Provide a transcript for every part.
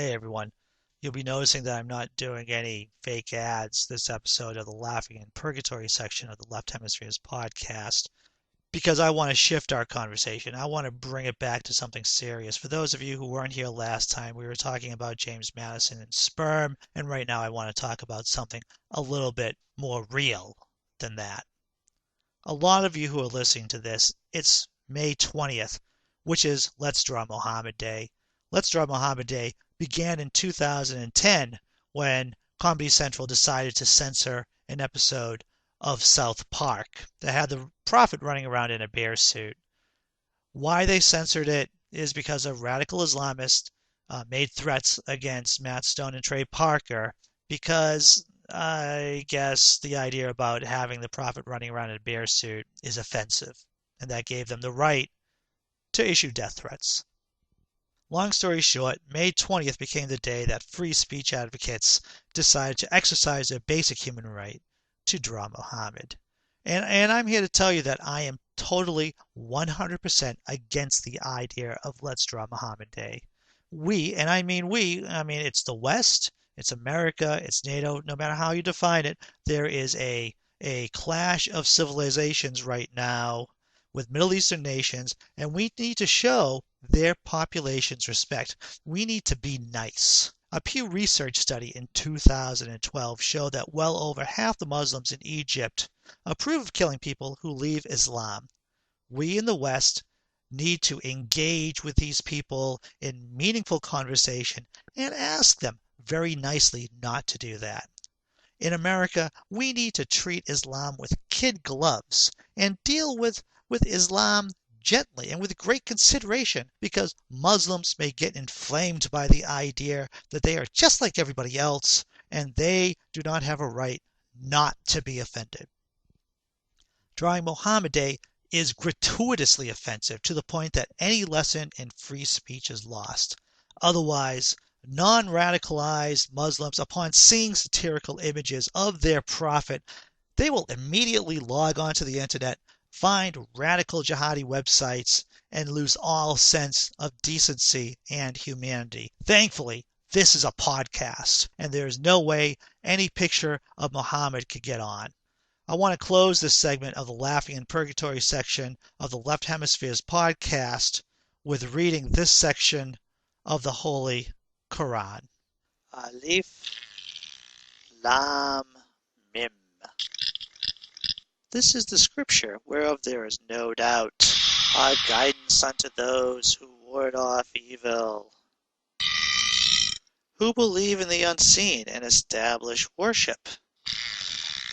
Hey everyone, you'll be noticing that I'm not doing any fake ads this episode of the Laughing in Purgatory section of the Left Hemispheres podcast because I want to shift our conversation. I want to bring it back to something serious. For those of you who weren't here last time, we were talking about James Madison and sperm, and right now I want to talk about something a little bit more real than that. A lot of you who are listening to this, it's May 20th, which is Let's Draw Mohammed Day. Let's Draw Mohammed Day began in 2010 when Comedy Central decided to censor an episode of South Park that had the prophet running around in a bear suit. Why they censored it is because a radical Islamist made threats against Matt Stone and Trey Parker because I guess the idea about having the prophet running around in a bear suit is offensive, and that gave them the right to issue death threats. Long story short, May 20th became the day that free speech advocates decided to exercise their basic human right to draw Mohammed. And I'm here to tell you that I am totally 100% against the idea of Let's Draw Mohammed Day. We, and I mean we, it's the West, it's America, it's NATO, no matter how you define it, there is a clash of civilizations right now with Middle Eastern nations, and we need to show their populations respect. We need to be nice. A Pew Research study in 2012 showed that well over half the Muslims in Egypt approve of killing people who leave Islam. We in the West need to engage with these people in meaningful conversation and ask them very nicely not to do that. In America, we need to treat Islam with kid gloves and deal with Islam gently and with great consideration, because Muslims may get inflamed by the idea that they are just like everybody else and they do not have a right not to be offended. Drawing Mohammed Day is gratuitously offensive to the point that any lesson in free speech is lost. Otherwise, non-radicalized Muslims, upon seeing satirical images of their prophet, they will immediately log onto the internet, find radical jihadi websites, and lose all sense of decency and humanity. Thankfully, this is a podcast, and there is no way any picture of Muhammad could get on. I want to close this segment of the Laughing in Purgatory section of the Left Hemispheres podcast with reading this section of the Holy Quran. Alif Lam Mim. This is the scripture whereof there is no doubt, our guidance unto those who ward off evil, who believe in the unseen and establish worship,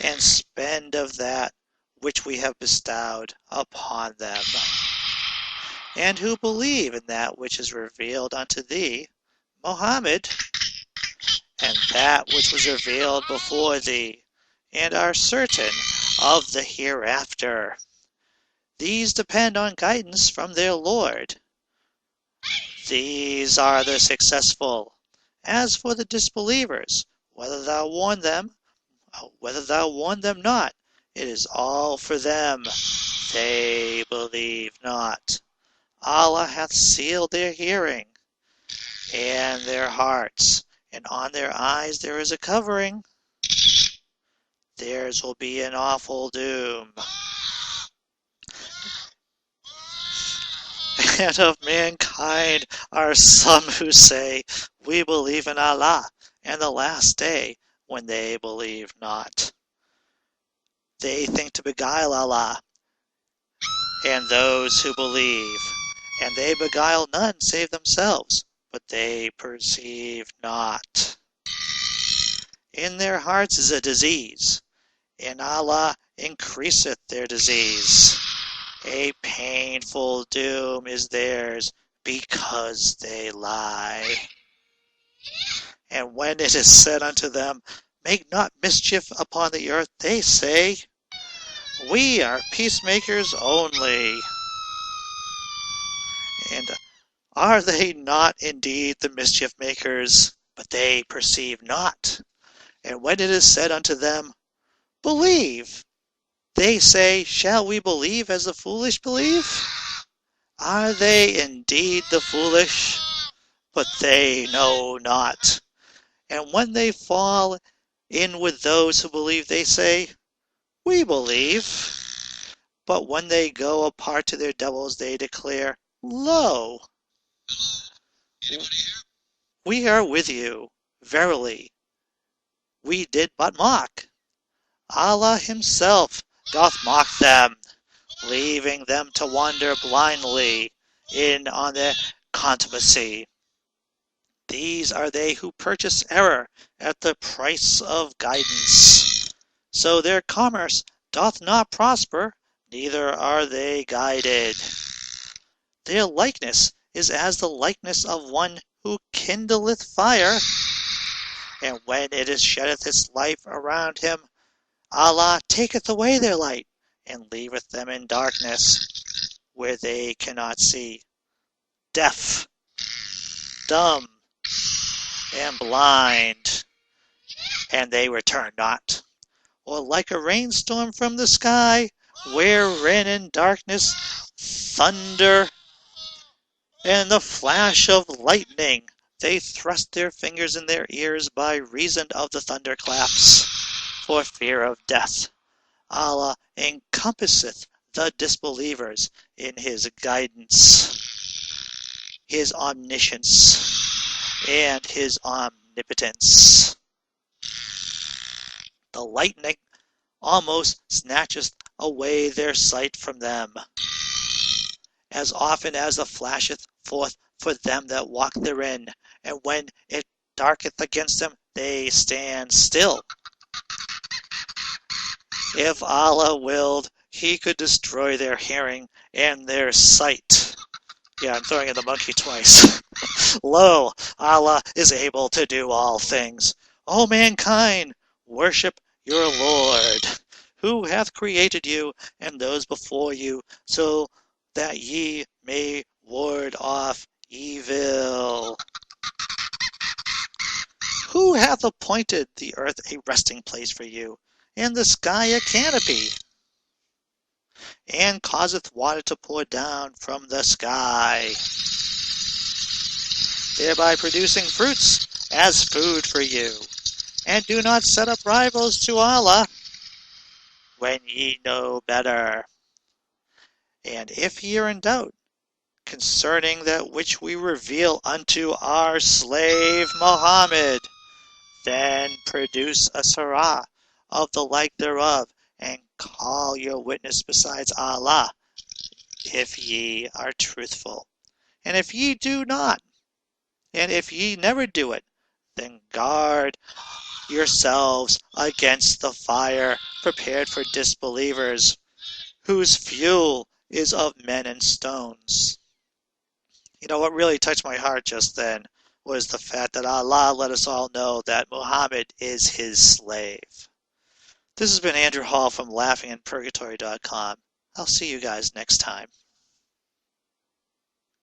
and spend of that which we have bestowed upon them, and who believe in that which is revealed unto thee, Mohammed, and that which was revealed before thee, and are certain of the hereafter. These depend on guidance from their Lord. These are the successful. As for the disbelievers, whether thou warn them not, it is all for them. They believe not. Allah hath sealed their hearing and their hearts, and on their eyes there is a covering. Theirs will be an awful doom. And of mankind are some who say, we believe in Allah and the last day, when they believe not. They think to beguile Allah and those who believe, and they beguile none save themselves, but they perceive not. In their hearts is a disease, and Allah increaseth their disease. A painful doom is theirs, because they lie. And when it is said unto them, make not mischief upon the earth, they say, we are peacemakers only. And are they not indeed the mischief makers, but they perceive not? And when it is said unto them, believe, they say, shall we believe as the foolish believe? Are they indeed the foolish? but they know not. And when they fall in with those who believe, they say, we believe. But when they go apart to their devils, they declare, lo, we are with you. Verily, we did but mock. Allah himself doth mock them, leaving them to wander blindly in on their contumacy. These are they who purchase error at the price of guidance. So their commerce doth not prosper, neither are they guided. Their likeness is as the likeness of one who kindleth fire, and when it is sheddeth its life around him, Allah taketh away their light, and leaveth them in darkness, where they cannot see, deaf, dumb, and blind, and they return not. Or like a rainstorm from the sky, wherein in darkness thunder and the flash of lightning, they thrust their fingers in their ears by reason of the thunderclaps, for fear of death. Allah encompasseth the disbelievers in his guidance, his omniscience, and his omnipotence. The lightning almost snatcheth away their sight from them, as often as it flasheth forth for them that walk therein, and when it darketh against them, they stand still. If Allah willed, he could destroy their hearing and their sight. Yeah, I'm throwing in the monkey twice. Lo, Allah is able to do all things. O mankind, worship your Lord, who hath created you and those before you, so that ye may ward off evil. Who hath appointed the earth a resting place for you, and the sky a canopy, and causeth water to pour down from the sky, thereby producing fruits as food for you? And do not set up rivals to Allah, when ye know better. And if ye are in doubt concerning that which we reveal unto our slave Mohammed, then produce a surah of the like thereof, and call your witness besides Allah, if ye are truthful. And if ye do not, and if ye never do it, then guard yourselves against the fire prepared for disbelievers, whose fuel is of men and stones. You know, what really touched my heart just then was the fact that Allah let us all know that Muhammad is his slave. This has been Andrew Hall from LaughingInPurgatory.com. I'll see you guys next time.